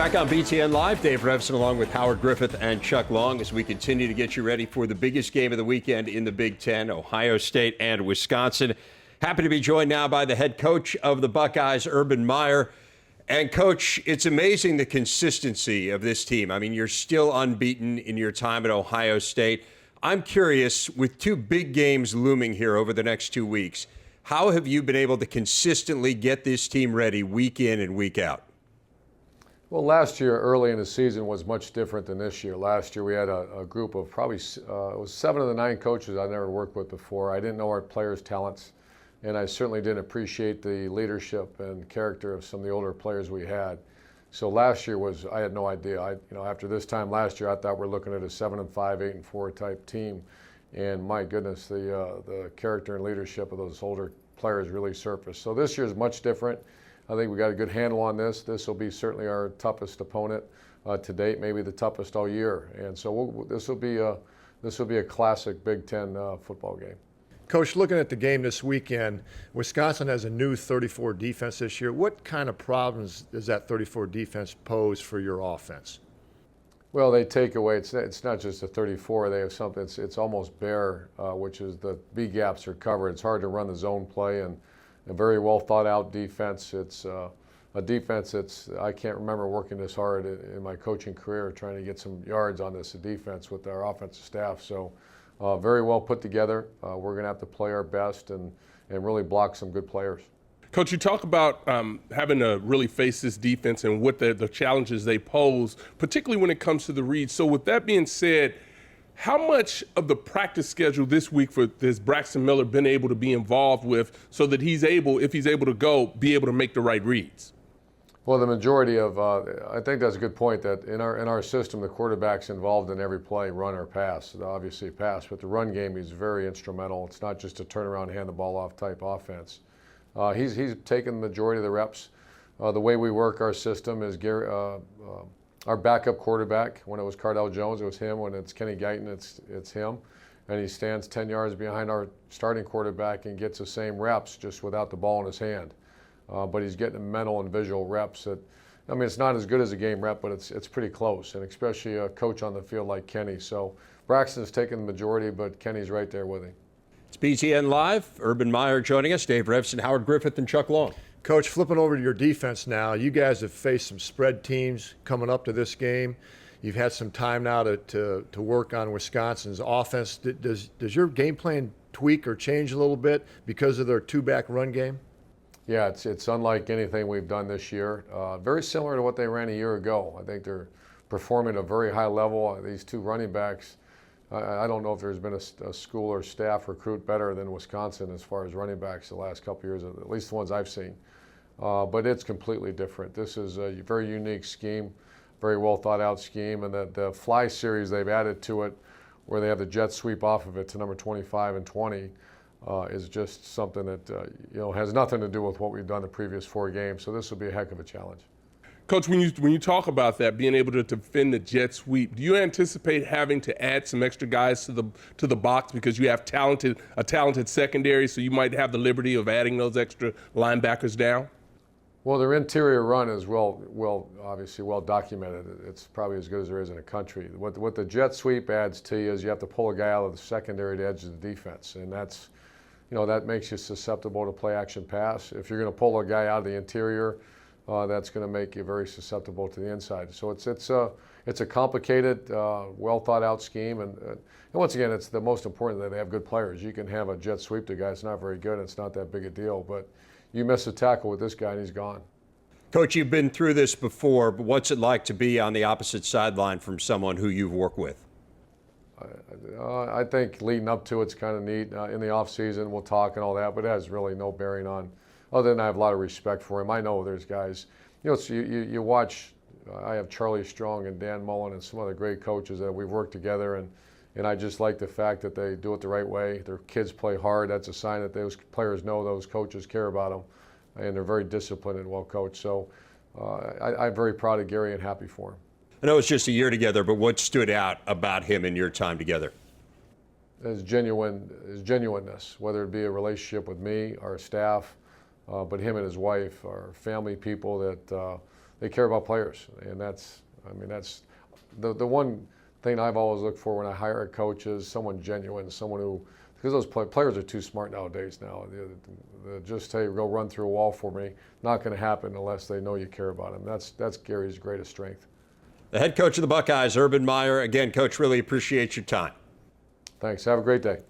Back on BTN Live, Dave Revsine along with Howard Griffith and Chuck Long as we continue to get you ready for the biggest game of the weekend in the Big Ten, Ohio State and Wisconsin. Happy to be joined now by the head coach of the Buckeyes, Urban Meyer. And, Coach, it's amazing the consistency of this team. I mean, you're still unbeaten in your time at Ohio State. I'm curious, with two big games looming here over the next 2 weeks, how have you been able to consistently get this team ready week in and week out? Well, last year, early in the season, was much different than this year. Last year, we had a group of probably it was 7 of the 9 coaches I'd never worked with before. I didn't know our players' talents, and I certainly didn't appreciate the leadership and character of some of the older players we had. So last year I had no idea. After this time last year, I thought we're looking at a 7-5, 8-4 type team, and my goodness, the character and leadership of those older players really surfaced. So this year is much different. I think we got a good handle on this. This will be certainly our toughest opponent to date, maybe the toughest all year. And so this will be a classic Big Ten football game. Coach, looking at the game this weekend, Wisconsin has a new 34 defense this year. What kind of problems does that 34 defense pose for your offense? Well, they take away. It's not just a 34. They have something. It's almost bare, which is the B gaps are covered. It's hard to run the zone play and a very well thought out defense. It's a defense I can't remember working this hard in my coaching career trying to get some yards on this defense with our offensive staff. So very well put together. We're going to have to play our best and really block some good players. Coach, you talk about having to really face this defense and what the challenges they pose, particularly when it comes to the reads. So with that being said, how much of the practice schedule this week has Braxton Miller been able to be involved with so that he's able, if he's able to go, be able to make the right reads? Well, the majority of, I think that's a good point, that in our system, the quarterback's involved in every play, run or pass, obviously pass, but the run game is very instrumental. It's not just a turnaround, hand the ball off type offense. He's taken the majority of the reps. The way we work our system is our backup quarterback. When it was Cardell Jones, it was him. When it's Kenny Guyton, it's him. And he stands 10 yards behind our starting quarterback and gets the same reps just without the ball in his hand. But he's getting mental and visual reps that, I mean, it's not as good as a game rep, but it's pretty close, and especially a coach on the field like Kenny. So Braxton's taking the majority, but Kenny's right there with him. It's BTN Live. Urban Meyer joining us, Dave Revsine, Howard Griffith, and Chuck Long. Coach, flipping over to your defense now, you guys have faced some spread teams coming up to this game. You've had some time now to work on Wisconsin's offense. Does your game plan tweak or change a little bit because of their two-back run game? Yeah, it's unlike anything we've done this year. Very similar to what they ran a year ago. I think they're performing at a very high level. These two running backs, I don't know if there's been a school or staff recruit better than Wisconsin as far as running backs the last couple of years, at least the ones I've seen. But it's completely different. This is a very unique scheme, very well thought out scheme, and the fly series they've added to it, where they have the jet sweep off of it to number 25 and 20, is just something that has nothing to do with what we've done the previous 4 games. So this will be a heck of a challenge. Coach, when you talk about that, being able to defend the jet sweep, do you anticipate having to add some extra guys to the box because you have a talented secondary, so you might have the liberty of adding those extra linebackers down? Well, their interior run is obviously well documented. It's probably as good as there is in the country. What the jet sweep adds to you is you have to pull a guy out of the secondary to edge the defense, and that makes you susceptible to play action pass. If you're going to pull a guy out of the interior, that's going to make you very susceptible to the inside. So it's a complicated, well thought out scheme, and once again, it's the most important that they have good players. You can have a jet sweep to a guy that's not very good, and it's not that big a deal, but you miss a tackle with this guy and he's gone. Coach, you've been through this before, but what's it like to be on the opposite sideline from someone who you've worked with? I think leading up to it's kind of neat. In the off season, we'll talk and all that, but it has really no bearing on. Other than I have a lot of respect for him. I know there's guys. You watch. I have Charlie Strong and Dan Mullen and some other great coaches that we've worked together, and I just like the fact that they do it the right way. Their kids play hard. That's a sign that those players know those coaches care about them, and they're very disciplined and well coached. So I'm very proud of Gary and happy for him. I know it's just a year together, but what stood out about him in your time together? His genuineness, whether it be a relationship with me, our staff, but him and his wife are family people that they care about players, and that's the one thing I've always looked for when I hire a coach is someone genuine, someone who, because those players are too smart nowadays now. Just hey, go run through a wall for me. Not going to happen unless they know you care about them. That's Gary's greatest strength. The head coach of the Buckeyes, Urban Meyer. Again, Coach, really appreciate your time. Thanks. Have a great day.